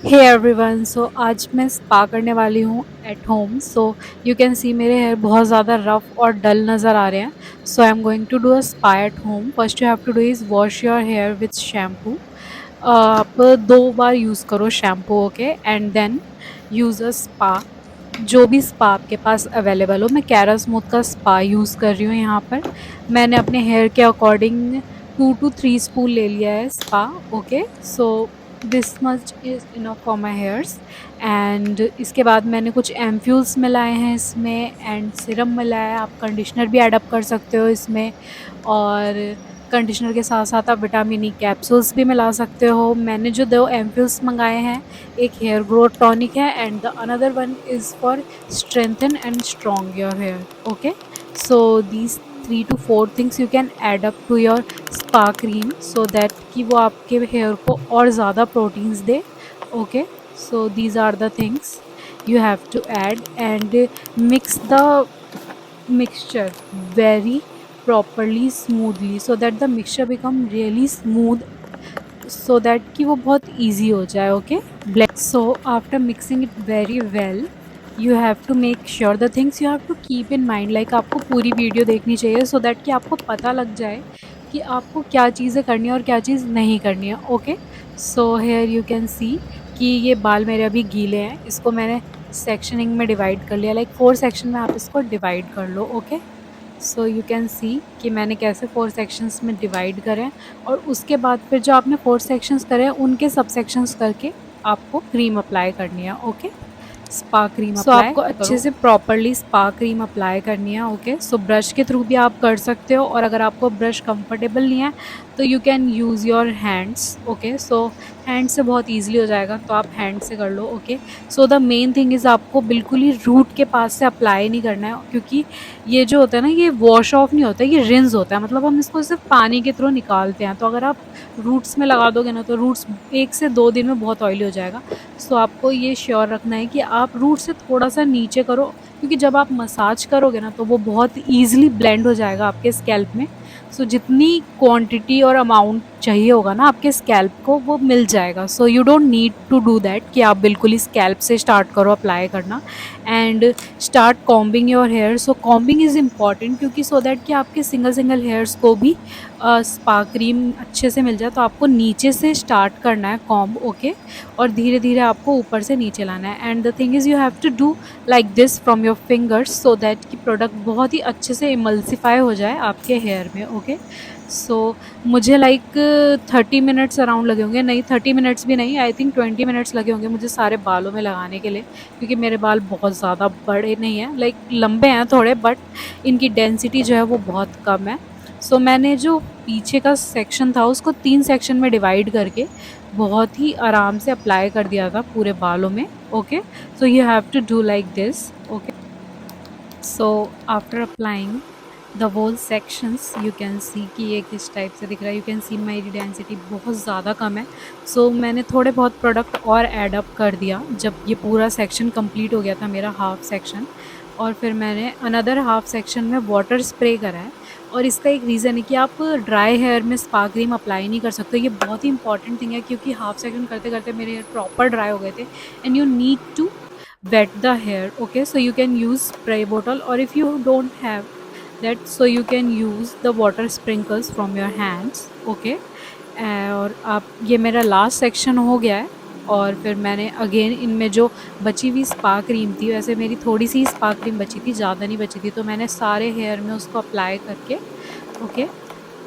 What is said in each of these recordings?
Hey everyone, सो आज मैं spa करने वाली हूँ at home. So you can सी मेरे हेयर बहुत ज़्यादा रफ और डल नज़र आ रहे हैं। So I am going to do a spa at home. First you have to do is wash your hair with shampoo. आप 2 बार यूज़ करो shampoo, okay, and then use a spa. जो भी स्पा आपके पास अवेलेबल हो, मैं कैरास्मूथ का spa use कर रही हूँ यहाँ पर। मैंने अपने हेयर के अकॉर्डिंग 2 to 3 स्पून ले लिया है spa, okay. So this much is enough for my hairs. And इसके बाद मैंने कुछ एम्प्यूल्स मिलाए हैं इसमें एंड सिरम मिलाया है। आप कंडीशनर भी एडअप कर सकते हो इसमें, और कंडीशनर के साथ साथ आप विटामिन ई कैप्सूल्स भी मिला सकते हो। मैंने जो 2 एम्प्यूल्स मंगाए हैं, एक हेयर ग्रोथ टॉनिक है and the another one is for strengthen and strong your hair, okay. So these 3 to 4 things you can add up to your spa cream so that कि वो आपके हेयर को और ज़्यादा प्रोटीन्स दे, okay. So these are the things you have to add and mix the mixture very properly smoothly so that the mixture become really smooth, so that कि वो बहुत easy हो जाए, okay। So after mixing it very well, you have to make sure the things you have to keep in mind, like आपको पूरी video देखनी चाहिए so that कि आपको पता लग जाए कि आपको क्या चीज़ें करनी है और क्या चीज़ नहीं करनी है, okay. So here you can see कि ये बाल मेरे अभी गीले हैं, इसको मैंने सेक्शनिंग में डिवाइड कर लिया, लाइक 4 सेक्शन में आप इसको डिवाइड कर लो, okay. So you can see कि मैंने कैसे 4 सेक्शंस में डिवाइड करें, और उसके बाद फिर जो आपने 4 सेक्शंस करे हैं उनके सब सेक्शंस करके आपको क्रीम अप्लाई करनी है, okay. Spa cream so apply आपको अच्छे करो। से प्रॉपरली स्पा क्रीम अप्लाई करनी है, ओके। सो ब्रश के थ्रू भी आप कर सकते हो, और अगर आपको ब्रश कंफर्टेबल नहीं है तो you can use your hands, okay. So hand से बहुत ईजिली हो जाएगा, तो आप हैंड से कर लो, okay. So the main thing is आपको बिल्कुल ही रूट के पास से अप्लाई नहीं करना है, क्योंकि ये जो होता है ना, ये वॉश ऑफ नहीं होता है, ये रिंस होता है, मतलब हम इसको सिर्फ पानी के थ्रू निकालते हैं। तो अगर आप रूट्स में लगा दोगे ना, तो रूट्स 1 से 2 दिन में बहुत ऑयली हो जाएगा। सो आपको ये श्योर रखना है कि आप रूट से थोड़ा-सा नीचे करो, क्योंकि जब आप मसाज करोगे ना तो वो बहुत ईज़िली ब्लेंड हो जाएगा आपके स्कैल्प में। सो जितनी क्वांटिटी और अमाउंट चाहिए होगा ना आपके स्कैल्प को, वो मिल जाएगा। So you don't need to do that कि आप बिल्कुल ही स्कैल्प से स्टार्ट करो अप्लाई करना, and start combing your hair. So combing is important, क्योंकि सो दैट कि आपके सिंगल-सिंगल हेयर्स को भी स्पा क्रीम अच्छे से मिल जाए। तो आपको नीचे से स्टार्ट करना है कॉम्ब, ओके, और धीरे धीरे आपको ऊपर से नीचे लाना है। And the thing is you have to do like this from your fingers so that कि प्रोडक्ट बहुत ही अच्छे से इमल्सिफाई हो जाए आपके हेयर में, ओके। सो मुझे लाइक 30 मिनट्स अराउंड लगे होंगे, नहीं 30 मिनट्स भी नहीं, आई थिंक 20 मिनट्स लगे होंगे मुझे सारे बालों में लगाने के लिए, क्योंकि मेरे बाल बहुत ज़्यादा बड़े नहीं हैं, लाइक लंबे हैं थोड़े, बट इनकी डेंसिटी जो है वो बहुत कम है। सो मैंने जो पीछे का सेक्शन था उसको 3 सेक्शन में डिवाइड करके बहुत ही आराम से अप्लाई कर दिया था पूरे बालों में, okay. So you have to do like this, okay. So after applying the whole sections you can see कि ये किस टाइप से दिख रहा है। यू कैन सी मेरी डेंसिटी बहुत ज़्यादा कम है। सो मैंने थोड़े बहुत प्रोडक्ट और ऐड अप कर दिया जब ये पूरा सेक्शन कंप्लीट हो गया था, मेरा हाफ सेक्शन, और फिर मैंने अनदर हाफ सेक्शन में वाटर स्प्रे करा है। और इसका एक रीज़न है कि आप ड्राई हेयर में स्पा क्रीम अप्लाई नहीं कर सकते। ये बहुत ही इंपॉर्टेंट थिंग है, क्योंकि हाफ सेक्शन करते करते मेरे हेयर प्रॉपर ड्राई हो गए थे, and you need to wet the hair, okay। So you can use spray bottle, or if you don't have that, so you can use the water sprinkles from your hands, okay। और आप, ये मेरा last section हो गया है, और फिर मैंने अगेन इनमें जो बची हुई स्पा क्रीम थी, वैसे मेरी थोड़ी सी स्पा क्रीम बची थी, ज़्यादा नहीं बची थी, तो मैंने सारे हेयर में उसको अप्लाई करके, ओके।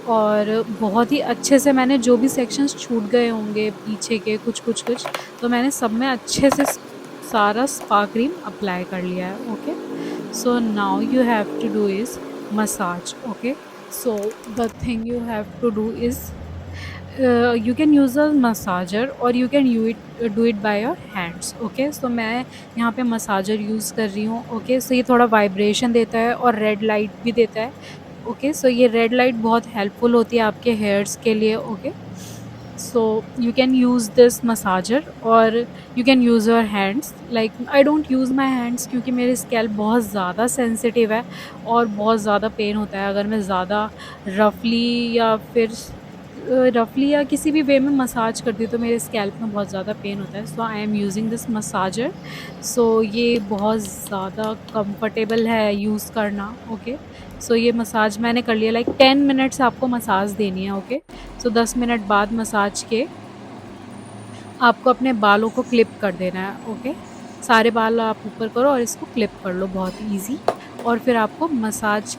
और बहुत ही अच्छे से मैंने जो भी सेक्शंस छूट गए होंगे पीछे के कुछ कुछ कुछ, तो मैंने सब में अच्छे से सारा स्पा क्रीम अप्लाई कर लिया है, okay. So now you have to do is massage, okay. So the thing you have to do is you can use a massager, or you can do it by your hands, okay। so मैं यहाँ पे massager use कर रही हूँ, okay. सो ये थोड़ा vibration देता है और रेड लाइट भी देता है, ओके। सो ये रेड लाइट बहुत हेल्पफुल होती है आपके हेयर्स के लिए, okay. So you can use this massager, और you can use your hands, like I don't use my hands, क्योंकि मेरी स्कैल्प बहुत ज़्यादा सेंसिटिव है और बहुत ज़्यादा पेन होता है अगर मैं ज़्यादा रफली या फिर रफली या किसी भी वे में मसाज करती हूँ तो मेरे स्कैल्प में बहुत ज़्यादा पेन होता है, so I am using this massager. So ये बहुत ज़्यादा कंफर्टेबल है यूज़ करना। ओके, सो ये मसाज मैंने कर लिया, लाइक 10 मिनट्स आपको मसाज देनी है। ओके, सो 10 मिनट बाद मसाज के आपको अपने बालों को क्लिप कर देना है। ओके, सारे बाल आप ऊपर करो और इसको क्लिप कर लो, बहुत इजी। और फिर आपको मसाज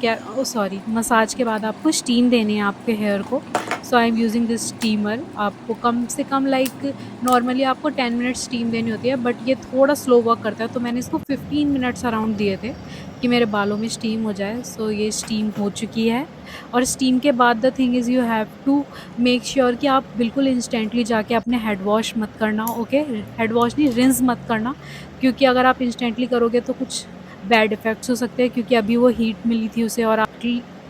के बाद आपको स्टीम देनी है आपके हेयर को। So I am using this steamer. आपको कम से कम लाइक नॉर्मली आपको 10 मिनट स्टीम देनी होती है, बट ये थोड़ा स्लो वर्क करता है, तो मैंने इसको 15 मिनट्स अराउंड दिए थे कि मेरे बालों में स्टीम हो जाए। सो ये स्टीम हो चुकी है। और स्टीम के बाद the thing is you have to make sure कि आप बिल्कुल इंस्टेंटली जाके अपने हेड वॉश मत करना। ओके, हेड वॉश नहीं, रिंस मत करना, क्योंकि अगर आप इंस्टेंटली करोगे तो कुछ बैड इफ़ेक्ट्स हो सकते हैं, क्योंकि अभी वो हीट मिली थी उसे और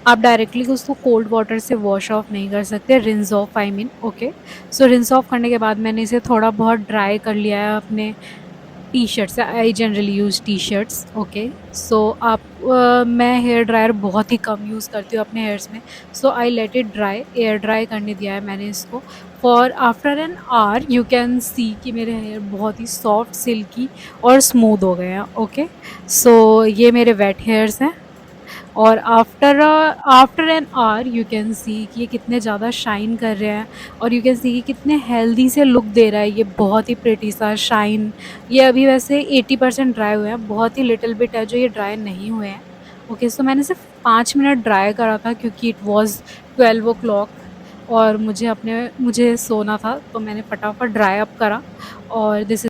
आप डायरेक्टली उसको कोल्ड वाटर से वॉश ऑफ नहीं कर सकते, rinse of I mean. Okay, so rinse of करने के बाद मैंने इसे थोड़ा बहुत ड्राई कर लिया है अपने T shirts. I generally use T shirts. Okay, so मैं हेयर ड्रायर बहुत ही कम यूज़ करती हूँ अपने हेयर्स में। So I let it dry, air dry करने दिया है मैंने इसको for after an hour. You can see कि मेरे हेयर बहुत ही सॉफ्ट, सिल्की और स्मूथ हो गए हैं। ओके, सो ये मेरे वेट हेयर्स हैं, और after an hour you can see कि ये कितने ज़्यादा शाइन कर रहे हैं, और यू कैन सी कि कितने हेल्दी से लुक दे रहा है ये, बहुत ही प्रिटी सा शाइन। ये अभी वैसे 80% ड्राई हुए हैं, बहुत ही लिटिल बिट है जो ये ड्राई नहीं हुए हैं। ओके, सो मैंने सिर्फ 5 मिनट ड्राई करा था क्योंकि इट वॉज़ 12 o'clock और मुझे सोना था, तो मैंने फटाफट ड्राई अप करा। और दिस